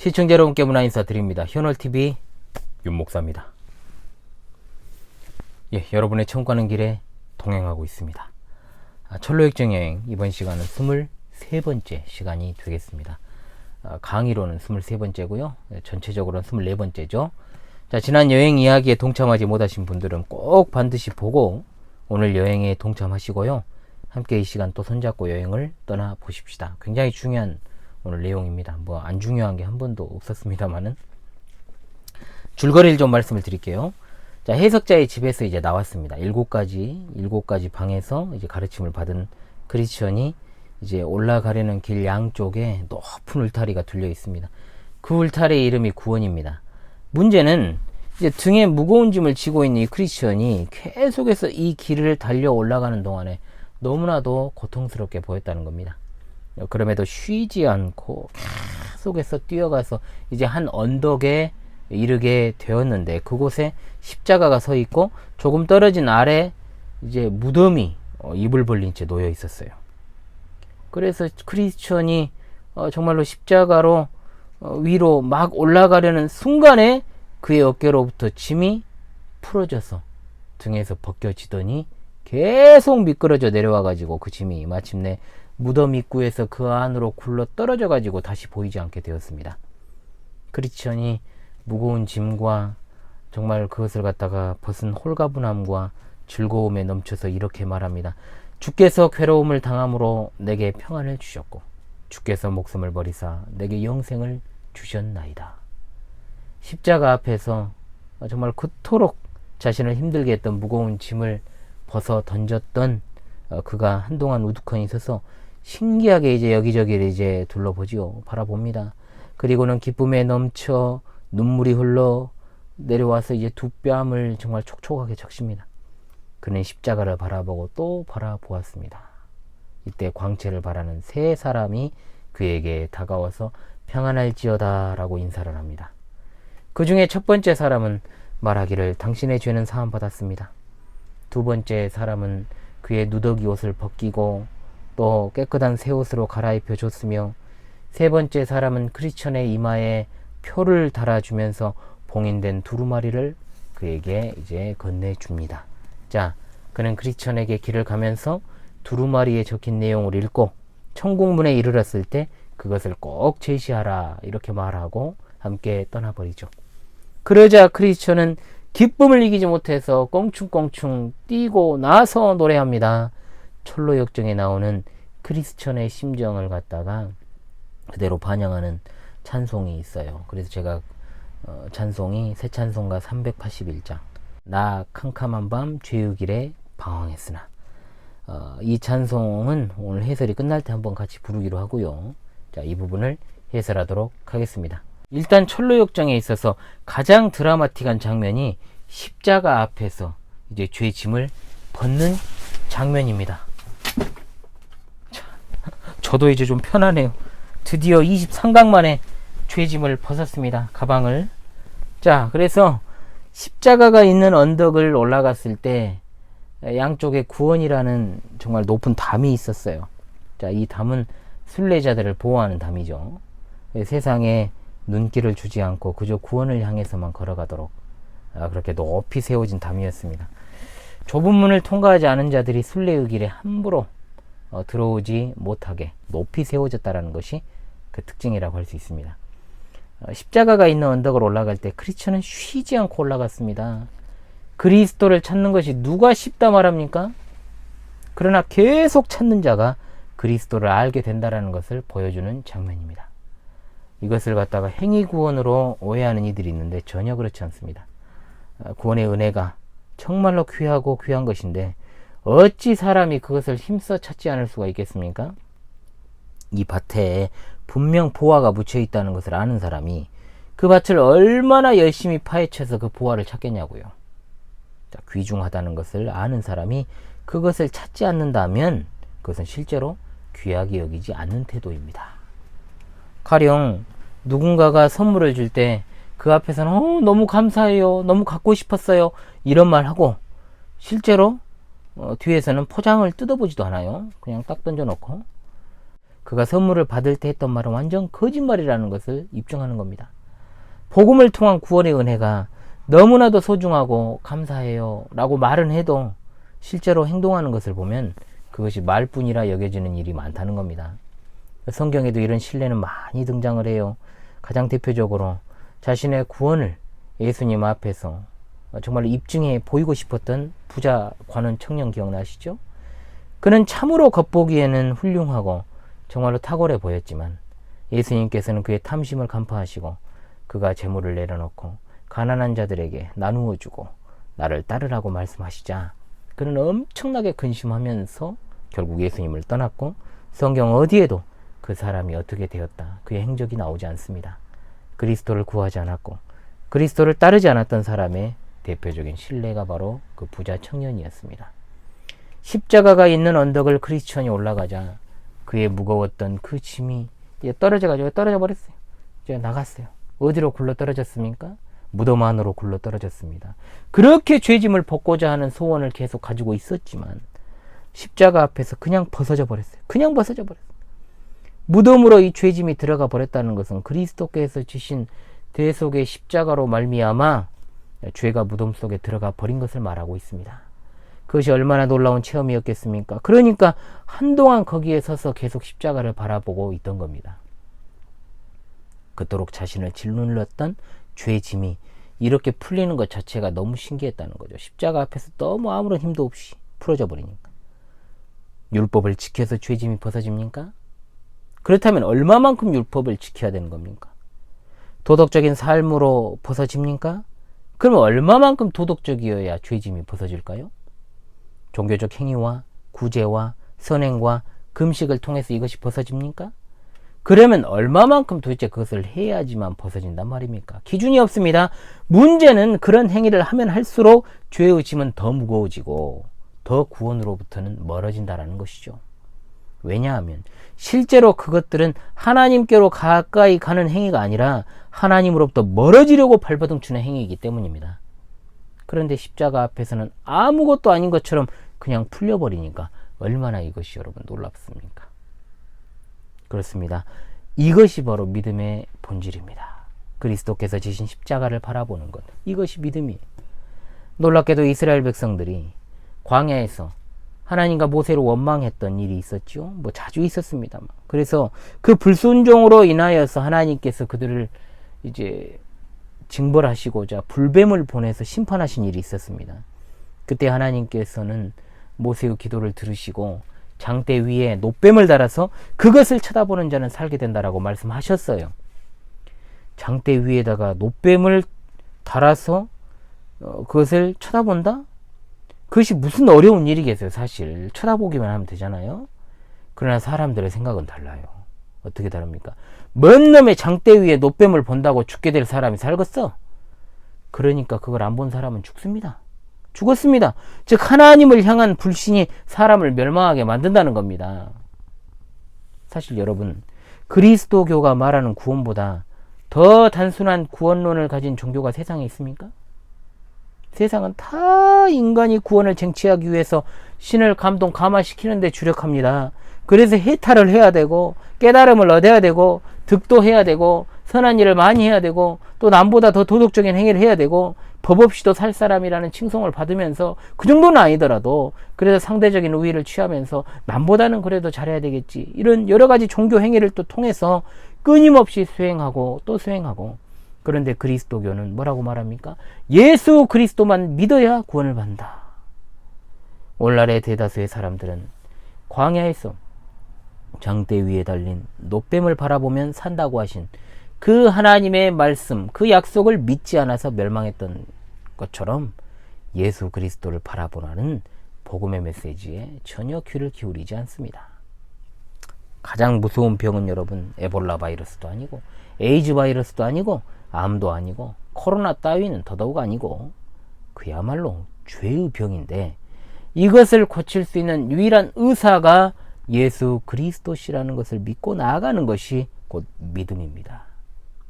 시청자 여러분께 문화 인사드립니다. 현월TV 윤목사입니다. 예, 여러분의 천국 가는 길에 동행하고 있습니다. 철로역정 여행, 이번 시간은 23번째 시간이 되겠습니다. 강의로는 23번째고요. 전체적으로는 24번째죠. 자, 지난 여행 이야기에 동참하지 못하신 분들은 꼭 반드시 보고 오늘 여행에 동참하시고요. 함께 이 시간 또 손잡고 여행을 떠나 보십시다. 굉장히 중요한 오늘 내용입니다. 뭐 안 중요한 게 한 번도 없었습니다만은 줄거리를 좀 말씀을 드릴게요. 자, 해석자의 집에서 이제 나왔습니다. 7가지 방에서 이제 가르침을 받은 크리스천이 이제 올라가려는 길 양쪽에 높은 울타리가 둘려 있습니다. 그 울타리의 이름이 구원입니다. 문제는 이제 등에 무거운 짐을 지고 있는 이 크리스천이 계속해서 이 길을 달려 올라가는 동안에 너무나도 고통스럽게 보였다는 겁니다. 그럼에도 쉬지 않고 계속해서 뛰어가서 이제 한 언덕에 이르게 되었는데, 그곳에 십자가가 서 있고 조금 떨어진 아래 이제 무덤이 이불 벌린 채 놓여 있었어요. 그래서 크리스천이 정말로 십자가로 위로 막 올라가려는 순간에 그의 어깨로부터 짐이 풀어져서 등에서 벗겨지더니 계속 미끄러져 내려와 가지고 그 짐이 마침내 무덤 입구에서 그 안으로 굴러 떨어져 가지고 다시 보이지 않게 되었습니다. 크리스천이 무거운 짐과 정말 그것을 갖다가 벗은 홀가분함과 즐거움에 넘쳐서 이렇게 말합니다. 주께서 괴로움을 당함으로 내게 평안을 주셨고 주께서 목숨을 버리사 내게 영생을 주셨나이다. 십자가 앞에서 정말 그토록 자신을 힘들게 했던 무거운 짐을 벗어 던졌던 그가 한동안 우두커니 서서 신기하게 이제 여기저기를 이제 둘러보지요. 바라봅니다. 그리고는 기쁨에 넘쳐 눈물이 흘러 내려와서 이제 두 뺨을 정말 촉촉하게 적십니다. 그는 십자가를 바라보고 또 바라보았습니다. 이때 광채를 바라는 세 사람이 그에게 다가와서 평안할지어다 라고 인사를 합니다. 그 중에 첫 번째 사람은 말하기를 당신의 죄는 사함 받았습니다. 두 번째 사람은 그의 누더기 옷을 벗기고 또 깨끗한 새 옷으로 갈아입혀 줬으며, 세 번째 사람은 크리스천의 이마에 표를 달아주면서 봉인된 두루마리를 그에게 이제 건네줍니다. 자, 그는 크리스천에게 길을 가면서 두루마리에 적힌 내용을 읽고 천국문에 이르렀을 때 그것을 꼭 제시하라 이렇게 말하고 함께 떠나버리죠. 그러자 크리스천은 기쁨을 이기지 못해서 껑충껑충 뛰고 나서 노래합니다. 철로역정에 나오는 크리스천의 심정을 갖다가 그대로 반영하는 찬송이 있어요. 그래서 제가 찬송이 새 찬송가 381장 나 캄캄한 밤 죄의 길에 방황했으나, 이 찬송은 오늘 해설이 끝날 때 한번 같이 부르기로 하고요. 자, 이 부분을 해설하도록 하겠습니다. 일단 철로역정에 있어서 가장 드라마틱한 장면이 십자가 앞에서 이제 죄 짐을 벗는 장면입니다. 자, 저도 이제 좀 편하네요. 드디어 23강 만에 죄 짐을 벗었습니다. 가방을. 자, 그래서 십자가가 있는 언덕을 올라갔을 때 양쪽에 구원이라는 정말 높은 담이 있었어요. 자, 이 담은 순례자들을 보호하는 담이죠. 세상에 눈길을 주지 않고 그저 구원을 향해서만 걸어가도록 그렇게 높이 세워진 담이었습니다. 좁은 문을 통과하지 않은 자들이 순례의 길에 함부로 들어오지 못하게 높이 세워졌다는 것이 그 특징이라고 할 수 있습니다. 십자가가 있는 언덕을 올라갈 때 크리스천은 쉬지 않고 올라갔습니다. 그리스도를 찾는 것이 누가 쉽다 말합니까? 그러나 계속 찾는 자가 그리스도를 알게 된다는 것을 보여주는 장면입니다. 이것을 갖다가 행위구원으로 오해하는 이들이 있는데 전혀 그렇지 않습니다. 구원의 은혜가 정말로 귀하고 귀한 것인데 어찌 사람이 그것을 힘써 찾지 않을 수가 있겠습니까? 이 밭에 분명 보화가 묻혀 있다는 것을 아는 사람이 그 밭을 얼마나 열심히 파헤쳐서 그 보화를 찾겠냐고요. 자, 귀중하다는 것을 아는 사람이 그것을 찾지 않는다면 그것은 실제로 귀하게 여기지 않는 태도입니다. 가령 누군가가 선물을 줄 때 그 앞에서는 너무 감사해요, 너무 갖고 싶었어요 이런 말 하고 실제로 뒤에서는 포장을 뜯어보지도 않아요. 그냥 딱 던져놓고 그가 선물을 받을 때 했던 말은 완전 거짓말이라는 것을 입증하는 겁니다. 복음을 통한 구원의 은혜가 너무나도 소중하고 감사해요 라고 말은 해도 실제로 행동하는 것을 보면 그것이 말뿐이라 여겨지는 일이 많다는 겁니다. 성경에도 이런 신뢰는 많이 등장을 해요. 가장 대표적으로 자신의 구원을 예수님 앞에서 정말 입증해 보이고 싶었던 부자 관원 청년 기억나시죠? 그는 참으로 겉보기에는 훌륭하고 정말로 탁월해 보였지만 예수님께서는 그의 탐심을 간파하시고 그가 재물을 내려놓고 가난한 자들에게 나누어 주고 나를 따르라고 말씀하시자 그는 엄청나게 근심하면서 결국 예수님을 떠났고 성경 어디에도 그 사람이 어떻게 되었다 그의 행적이 나오지 않습니다. 그리스도를 구하지 않았고 그리스도를 따르지 않았던 사람의 대표적인 신뢰가 바로 그 부자 청년이었습니다. 십자가가 있는 언덕을 크리스천이 올라가자 그의 무거웠던 그 짐이 떨어져 버렸어요. 이제 나갔어요. 어디로 굴러 떨어졌습니까? 무덤 안으로 굴러 떨어졌습니다. 그렇게 죄짐을 벗고자 하는 소원을 계속 가지고 있었지만 십자가 앞에서 그냥 벗어져 버렸어요. 그냥 벗어져 버렸어요. 무덤으로 이 죄짐이 들어가 버렸다는 것은 그리스도께서 지신 대속의 십자가로 말미암아 죄가 무덤 속에 들어가 버린 것을 말하고 있습니다. 그것이 얼마나 놀라운 체험이었겠습니까? 그러니까 한동안 거기에 서서 계속 십자가를 바라보고 있던 겁니다. 그토록 자신을 짓눌렀던 죄짐이 이렇게 풀리는 것 자체가 너무 신기했다는 거죠. 십자가 앞에서 너무 아무런 힘도 없이 풀어져 버리니까. 율법을 지켜서 죄짐이 벗어집니까? 그렇다면 얼마만큼 율법을 지켜야 되는 겁니까? 도덕적인 삶으로 벗어집니까? 그럼 얼마만큼 도덕적이어야 죄짐이 벗어질까요? 종교적 행위와 구제와 선행과 금식을 통해서 이것이 벗어집니까? 그러면 얼마만큼 도대체 그것을 해야지만 벗어진단 말입니까? 기준이 없습니다. 문제는 그런 행위를 하면 할수록 죄의 짐은 더 무거워지고 더 구원으로부터는 멀어진다는 것이죠. 왜냐하면 실제로 그것들은 하나님께로 가까이 가는 행위가 아니라 하나님으로부터 멀어지려고 발버둥치는 행위이기 때문입니다. 그런데 십자가 앞에서는 아무것도 아닌 것처럼 그냥 풀려버리니까 얼마나 이것이 여러분 놀랍습니까? 그렇습니다. 이것이 바로 믿음의 본질입니다. 그리스도께서 지신 십자가를 바라보는 것. 이것이 믿음이에요. 놀랍게도 이스라엘 백성들이 광야에서 하나님과 모세로 원망했던 일이 있었죠. 뭐 자주 있었습니다만. 그래서 그 불순종으로 인하여서 하나님께서 그들을 이제 징벌하시고자 불뱀을 보내서 심판하신 일이 있었습니다. 그때 하나님께서는 모세의 기도를 들으시고 장대 위에 놋뱀을 달아서 그것을 쳐다보는 자는 살게 된다라고 말씀하셨어요. 장대 위에다가 놋뱀을 달아서 그것을 쳐다본다? 그것이 무슨 어려운 일이겠어요. 사실 쳐다보기만 하면 되잖아요. 그러나 사람들의 생각은 달라요. 어떻게 다릅니까? 먼 놈의 장대 위에 놋뱀을 본다고 죽게 될 사람이 살겠어? 그러니까 그걸 안 본 사람은 죽습니다. 죽었습니다. 즉 하나님을 향한 불신이 사람을 멸망하게 만든다는 겁니다. 사실 여러분, 그리스도교가 말하는 구원보다 더 단순한 구원론을 가진 종교가 세상에 있습니까? 세상은 다 인간이 구원을 쟁취하기 위해서 신을 감화시키는 데 주력합니다. 그래서 해탈을 해야 되고 깨달음을 얻어야 되고 득도해야 되고 선한 일을 많이 해야 되고 또 남보다 더 도덕적인 행위를 해야 되고 법 없이도 살 사람이라는 칭송을 받으면서 그 정도는 아니더라도 그래서 상대적인 우위를 취하면서 남보다는 그래도 잘해야 되겠지. 이런 여러 가지 종교 행위를 또 통해서 끊임없이 수행하고 또 수행하고. 그런데 그리스도교는 뭐라고 말합니까? 예수 그리스도만 믿어야 구원을 받는다. 오늘날의 대다수의 사람들은 광야에서 장대 위에 달린 놋뱀을 바라보면 산다고 하신 그 하나님의 말씀, 그 약속을 믿지 않아서 멸망했던 것처럼 예수 그리스도를 바라보라는 복음의 메시지에 전혀 귀를 기울이지 않습니다. 가장 무서운 병은 여러분 에볼라 바이러스도 아니고 에이즈 바이러스도 아니고 암도 아니고 코로나 따위는 더더욱 아니고 그야말로 죄의 병인데 이것을 고칠 수 있는 유일한 의사가 예수 그리스도시라는 것을 믿고 나아가는 것이 곧 믿음입니다.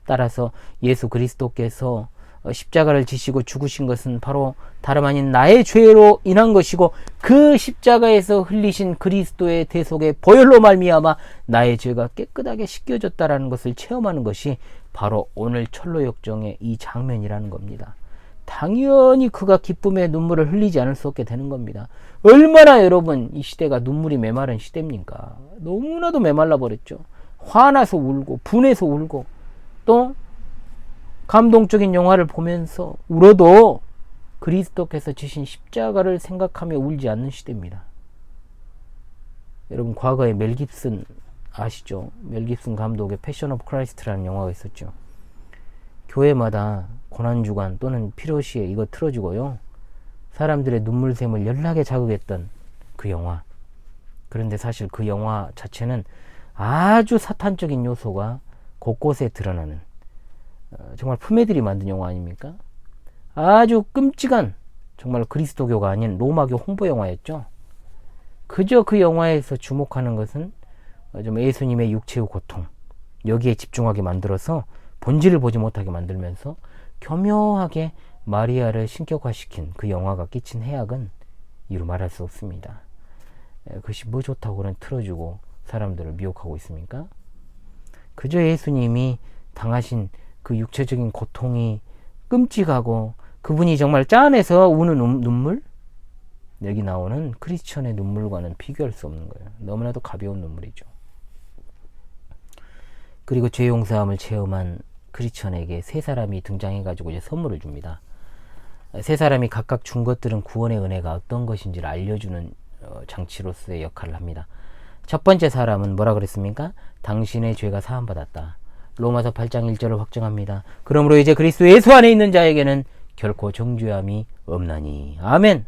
따라서 예수 그리스도께서 십자가를 지시고 죽으신 것은 바로 다름 아닌 나의 죄로 인한 것이고 그 십자가에서 흘리신 그리스도의 대속의 보혈로 말미암아 나의 죄가 깨끗하게 씻겨졌다라는 것을 체험하는 것이 바로 오늘 철로역정의 이 장면이라는 겁니다. 당연히 그가 기쁨의 눈물을 흘리지 않을 수 없게 되는 겁니다. 얼마나 여러분 이 시대가 눈물이 메마른 시대입니까? 너무나도 메말라 버렸죠. 화나서 울고 분해서 울고 또 감동적인 영화를 보면서 울어도 그리스도께서 지신 십자가를 생각하며 울지 않는 시대입니다. 여러분 과거에 멜 깁슨 아시죠? 멜 깁슨 감독의 패션 오브 크라이스트라는 영화가 있었죠. 교회마다 고난주간 또는 필요시에 이거 틀어주고요. 사람들의 눈물샘을 연락에 자극했던 그 영화. 그런데 사실 그 영화 자체는 아주 사탄적인 요소가 곳곳에 드러나는 정말 품애들이 만든 영화 아닙니까? 아주 끔찍한 정말 그리스도교가 아닌 로마교 홍보 영화였죠. 그저 그 영화에서 주목하는 것은 좀 예수님의 육체의 고통 여기에 집중하게 만들어서 본질을 보지 못하게 만들면서 교묘하게 마리아를 신격화시킨 그 영화가 끼친 해악은 이루 말할 수 없습니다. 그것이 뭐 좋다고는 틀어주고 사람들을 미혹하고 있습니까? 그저 예수님이 당하신 그 육체적인 고통이 끔찍하고 그분이 정말 짠해서 우는 눈물? 여기 나오는 크리스천의 눈물과는 비교할 수 없는 거예요. 너무나도 가벼운 눈물이죠. 그리고 죄 용서함을 체험한 크리스천에게 세 사람이 등장해가지고 이제 선물을 줍니다. 세 사람이 각각 준 것들은 구원의 은혜가 어떤 것인지를 알려주는 장치로서의 역할을 합니다. 첫 번째 사람은 뭐라 그랬습니까? 당신의 죄가 사함받았다. 로마서 8장 1절을 확정합니다. 그러므로 이제 그리스도 예수 안에 있는 자에게는 결코 정죄함이 없나니. 아멘.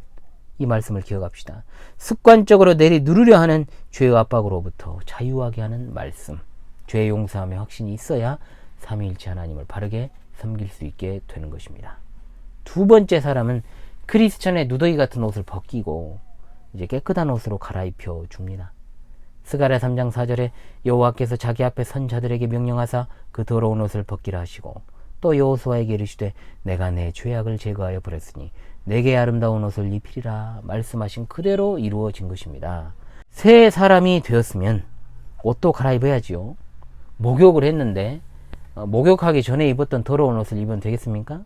이 말씀을 기억합시다. 습관적으로 누르려 하는 죄의 압박으로부터 자유하게 하는 말씀. 죄 용서함의 확신이 있어야 삼위일체 하나님을 바르게 섬길 수 있게 되는 것입니다. 두 번째 사람은 크리스천의 누더기 같은 옷을 벗기고 이제 깨끗한 옷으로 갈아입혀 줍니다. 스가랴 3장 4절에 여호와께서 자기 앞에 선 자들에게 명령하사 그 더러운 옷을 벗기라 하시고 또 여호수아에게 이르시되 내가 내 죄악을 제거하여 버렸으니 내게 아름다운 옷을 입히리라 말씀하신 그대로 이루어진 것입니다. 새 사람이 되었으면 옷도 갈아입어야지요. 목욕을 했는데 목욕하기 전에 입었던 더러운 옷을 입으면 되겠습니까?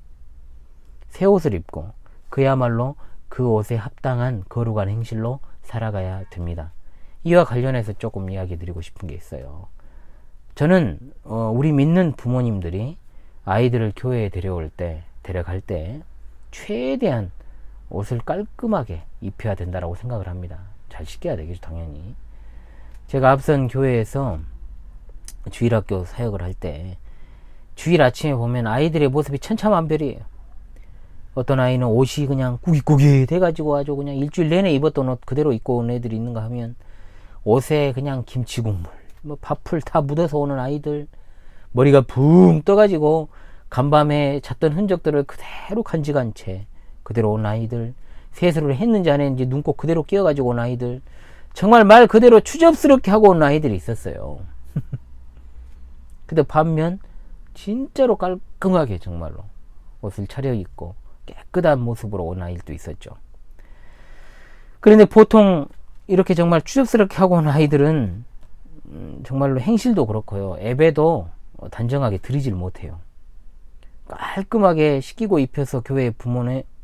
새 옷을 입고 그야말로 그 옷에 합당한 거룩한 행실로 살아가야 됩니다. 이와 관련해서 조금 이야기 드리고 싶은 게 있어요. 저는 우리 믿는 부모님들이 아이들을 교회에 데려갈 때 최대한 옷을 깔끔하게 입혀야 된다고 생각을 합니다. 잘 씻겨야 되겠죠, 당연히. 제가 앞선 교회에서 주일학교 사역을 할 때 주일 아침에 보면 아이들의 모습이 천차만별이에요. 어떤 아이는 옷이 그냥 꾸깃꾸깃 해가지고 아주 그냥 일주일 내내 입었던 옷 그대로 입고 온 애들이 있는가 하면 옷에 그냥 김치국물, 뭐 밥풀 다 묻어서 오는 아이들, 머리가 붕 떠가지고 간밤에 잤던 흔적들을 그대로 간직한 채 그대로 온 아이들, 세수를 했는지 안 했는지 눈곱 그대로 끼어가지고 온 아이들, 정말 말 그대로 추접스럽게 하고 온 아이들이 있었어요. 근데 반면 진짜로 깔끔하게 정말로 옷을 차려입고 깨끗한 모습으로 온 아이들도 있었죠. 그런데 보통 이렇게 정말 추접스럽게 하고 온 아이들은 정말로 행실도 그렇고요. 예배도 단정하게 드리질 못해요. 깔끔하게 씻기고 입혀서 교회에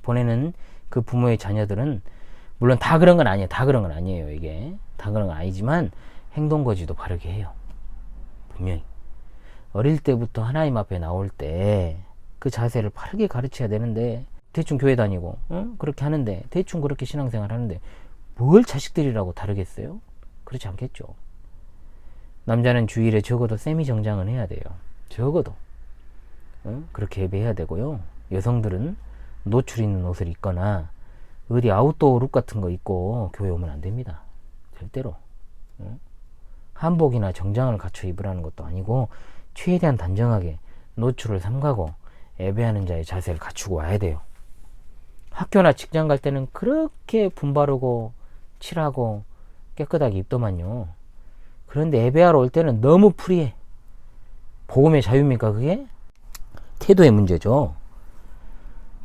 보내는 그 부모의 자녀들은 물론 다 그런 건 아니에요. 다 그런 건 아니에요. 이게 다 그런 건 아니지만 행동거지도 바르게 해요. 분명히 어릴 때부터 하나님 앞에 나올 때 그 자세를 바르게 가르쳐야 되는데 대충 교회 다니고 그렇게 하는데 대충 그렇게 신앙생활 하는데 뭘 자식들이라고 다르겠어요? 그렇지 않겠죠. 남자는 주일에 적어도 세미 정장은 해야 돼요. 적어도 그렇게 예배해야 되고요. 여성들은 노출 있는 옷을 입거나 어디 아웃도어 룩 같은 거 입고 교회 오면 안 됩니다. 절대로. 한복이나 정장을 갖춰 입으라는 것도 아니고 최대한 단정하게 노출을 삼가고 예배하는 자의 자세를 갖추고 와야 돼요. 학교나 직장 갈 때는 그렇게 분바르고 칠하고 깨끗하게 입더만요. 그런데 예배하러 올 때는 너무 프리해. 복음의 자유입니까 그게? 태도의 문제죠.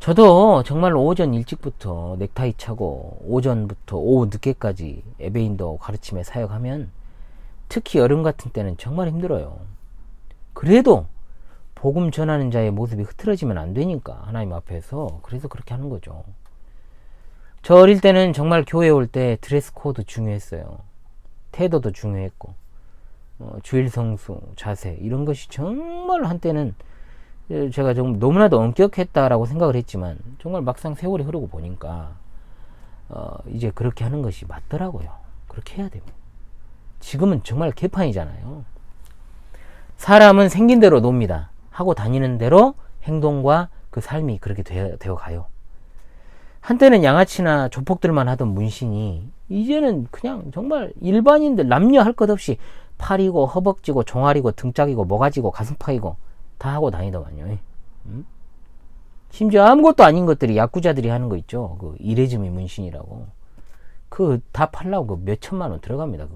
저도 정말로 오전 일찍부터 넥타이 차고 오전부터 오후 늦게까지 에베인더 가르침에 사역하면 특히 여름 같은 때는 정말 힘들어요. 그래도 복음 전하는 자의 모습이 흐트러지면 안 되니까 하나님 앞에서 그래서 그렇게 하는 거죠. 저 어릴 때는 정말 교회 올 때 드레스 코드 중요했어요. 태도도 중요했고 주일 성수, 자세 이런 것이 정말 한때는 제가 좀 너무나도 엄격했다라고 생각을 했지만 정말 막상 세월이 흐르고 보니까 이제 그렇게 하는 것이 맞더라고요. 그렇게 해야 됩니다. 지금은 정말 개판이잖아요. 사람은 생긴 대로 놉니다. 하고 다니는 대로 행동과 그 삶이 그렇게 되어 가요. 한때는 양아치나 조폭들만 하던 문신이 이제는 그냥 정말 일반인들 남녀 할 것 없이 팔이고 허벅지고 종아리고 등짝이고 모가지고 가슴팍이고 다 하고 다니더만요. 심지어 아무것도 아닌 것들이 야쿠자들이 하는 거 있죠. 그 이레즈미 문신이라고. 그 다 팔라고 몇 천만 원 들어갑니다.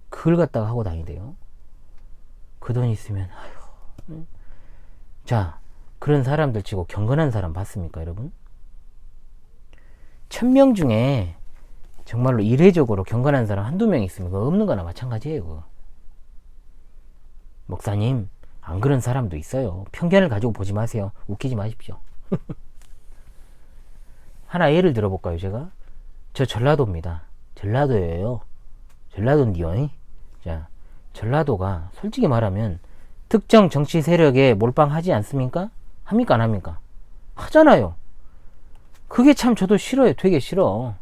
그걸 갖다가 하고 다니대요. 그 돈 있으면 아휴. 자, 그런 사람들 치고 경건한 사람 봤습니까, 여러분? 1000명 중에 정말로 이례적으로 경건한 사람 한두 명 있으면 그거 없는 거나 마찬가지예요. 그거. 목사님, 안 그런 사람도 있어요. 편견을 가지고 보지 마세요. 웃기지 마십시오. 하나 예를 들어볼까요, 제가? 저 전라도입니다. 전라도예요. 전라도인데요. 자, 전라도가 솔직히 말하면 특정 정치 세력에 몰빵하지 않습니까? 합니까, 안 합니까? 하잖아요. 그게 참 저도 싫어요. 되게 싫어.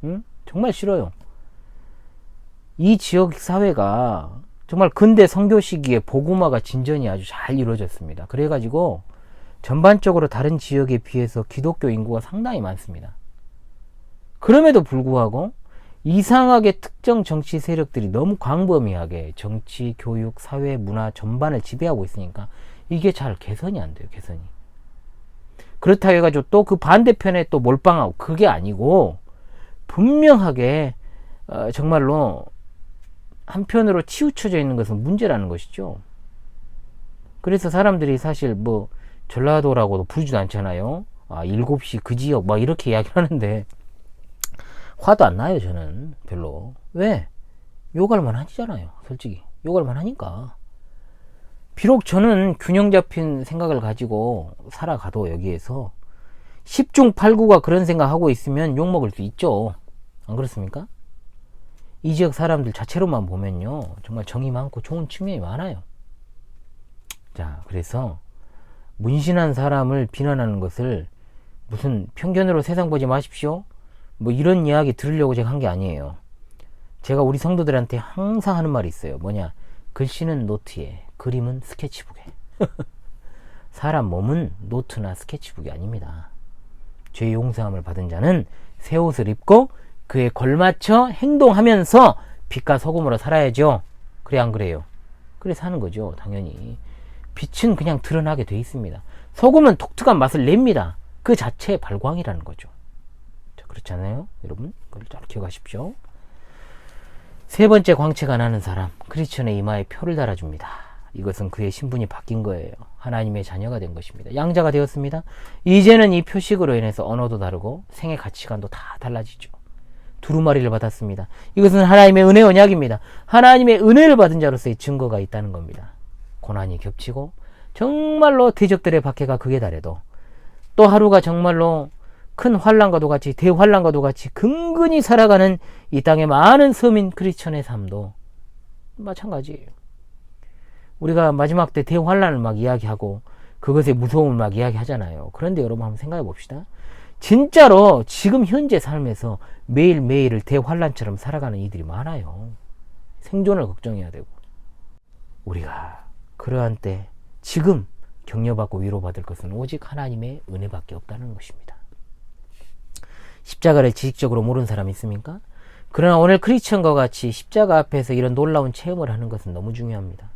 응? 정말 싫어요. 이 지역 사회가 정말 근대 선교 시기에 복음화가 진전이 아주 잘 이루어졌습니다. 그래가지고 전반적으로 다른 지역에 비해서 기독교 인구가 상당히 많습니다. 그럼에도 불구하고 이상하게 특정 정치 세력들이 너무 광범위하게 정치, 교육, 사회, 문화 전반을 지배하고 있으니까 이게 잘 개선이 안 돼요. 개선이. 그렇다 해가지고 또 그 반대편에 또 몰빵하고 그게 아니고 분명하게 정말로 한편으로 치우쳐져 있는 것은 문제라는 것이죠. 그래서 사람들이 사실 뭐 전라도라고도 부르지도 않잖아요. 7시 그 지역 막 이렇게 이야기를 하는데 화도 안 나요. 저는 별로. 왜? 욕할만 하잖아요. 솔직히 욕할만 하니까. 비록 저는 균형 잡힌 생각을 가지고 살아가도 여기에서 10중 8구가 그런 생각하고 있으면 욕먹을 수 있죠. 안 그렇습니까? 이 지역 사람들 자체로만 보면요 정말 정이 많고 좋은 측면이 많아요. 자, 그래서 문신한 사람을 비난하는 것을 무슨 편견으로 세상 보지 마십시오 뭐 이런 이야기 들으려고 제가 한 게 아니에요. 제가 우리 성도들한테 항상 하는 말이 있어요. 뭐냐, 글씨는 노트에, 그림은 스케치북에. 사람 몸은 노트나 스케치북이 아닙니다. 죄 용서함을 받은 자는 새 옷을 입고 그에 걸맞춰 행동하면서 빛과 소금으로 살아야죠. 그래 안 그래요? 그래 사는 거죠. 당연히 빛은 그냥 드러나게 돼 있습니다. 소금은 독특한 맛을 냅니다. 그 자체의 발광이라는 거죠. 자, 그렇지 않아요? 여러분 그걸 잘 기억하십시오. 세 번째 광채가 나는 사람, 크리스천의 이마에 표를 달아줍니다. 이것은 그의 신분이 바뀐 거예요. 하나님의 자녀가 된 것입니다. 양자가 되었습니다. 이제는 이 표식으로 인해서 언어도 다르고 생애 가치관도 다 달라지죠. 두루마리를 받았습니다. 이것은 하나님의 은혜 언약입니다. 하나님의 은혜를 받은 자로서의 증거가 있다는 겁니다. 고난이 겹치고 정말로 대적들의 박해가 극에 달해도 또 하루가 정말로 큰 환난과도 같이 대환난과도 같이 근근히 살아가는 이 땅의 많은 서민 크리스천의 삶도 마찬가지예요. 우리가 마지막 때 대환난을 막 이야기하고 그것의 무서움을 막 이야기하잖아요. 그런데 여러분 한번 생각해 봅시다. 진짜로 지금 현재 삶에서 매일매일을 대환난처럼 살아가는 이들이 많아요. 생존을 걱정해야 되고. 우리가 그러한 때 지금 격려받고 위로받을 것은 오직 하나님의 은혜밖에 없다는 것입니다. 십자가를 지식적으로 모르는 사람 있습니까? 그러나 오늘 크리스천과 같이 십자가 앞에서 이런 놀라운 체험을 하는 것은 너무 중요합니다.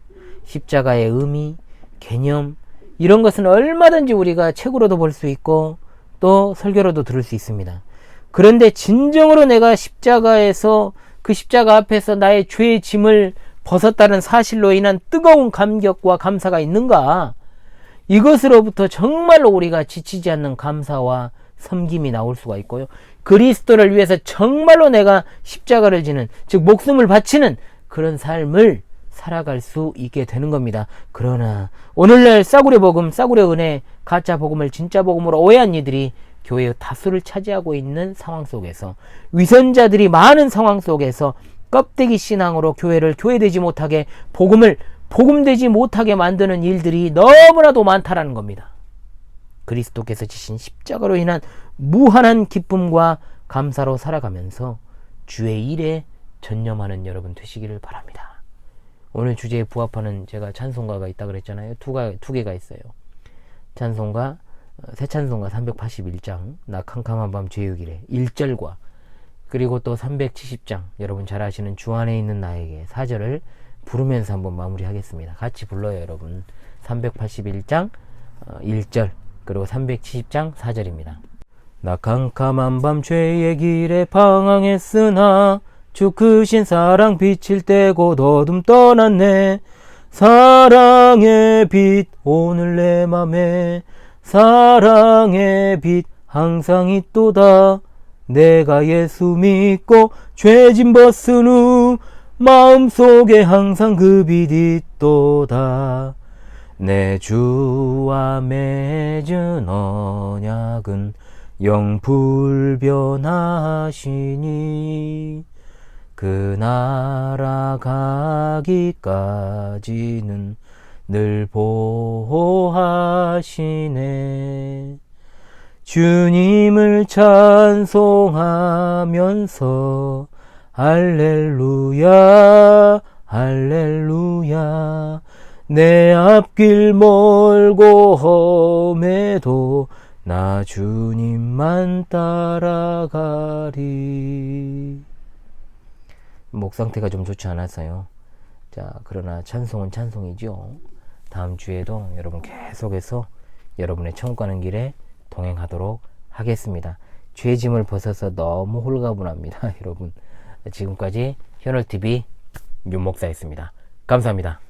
십자가의 의미, 개념 이런 것은 얼마든지 우리가 책으로도 볼 수 있고 또 설교로도 들을 수 있습니다. 그런데 진정으로 내가 십자가에서 그 십자가 앞에서 나의 죄의 짐을 벗었다는 사실로 인한 뜨거운 감격과 감사가 있는가? 이것으로부터 정말로 우리가 지치지 않는 감사와 섬김이 나올 수가 있고요. 그리스도를 위해서 정말로 내가 십자가를 지는, 즉 목숨을 바치는 그런 삶을 살아갈 수 있게 되는 겁니다. 그러나 오늘날 싸구려 복음, 싸구려 은혜, 가짜 복음을 진짜 복음으로 오해한 이들이 교회의 다수를 차지하고 있는 상황 속에서, 위선자들이 많은 상황 속에서 껍데기 신앙으로 교회를 교회되지 못하게, 복음을 복음되지 못하게 만드는 일들이 너무나도 많다라는 겁니다. 그리스도께서 지신 십자가로 인한 무한한 기쁨과 감사로 살아가면서 주의 일에 전념하는 여러분 되시기를 바랍니다. 오늘 주제에 부합하는 제가 찬송가가 있다 그랬잖아요. 두 개가 있어요. 찬송가, 새 찬송가 381장 나 캄캄한 밤 죄유길에 1절과, 그리고 또 370장 여러분 잘 아시는 주 안에 있는 나에게 4절을 부르면서 한번 마무리하겠습니다. 같이 불러요 여러분. 381장 1절 그리고 370장 4절입니다. 나 캄캄한 밤 죄의 길에 방황했으나 주 크신 사랑 빛을 떼고 어둠 떠났네. 사랑의 빛 오늘 내 맘에, 사랑의 빛 항상 있도다. 내가 예수 믿고 죄짐 벗은 후 마음속에 항상 그 빛 있도다. 내 주와 맺은 언약은 영 불변하시니 그 나라 가기까지는 늘 보호하시네. 주님을 찬송하면서 할렐루야 할렐루야. 내 앞길 멀고 험해도 나 주님만 따라가리. 목 상태가 좀 좋지 않았어요. 자, 그러나 찬송은 찬송이죠. 다음 주에도 여러분 계속해서 여러분의 천국 가는 길에 동행하도록 하겠습니다. 죄짐을 벗어서 너무 홀가분합니다. 여러분, 지금까지 현월TV 윤목사였습니다. 감사합니다.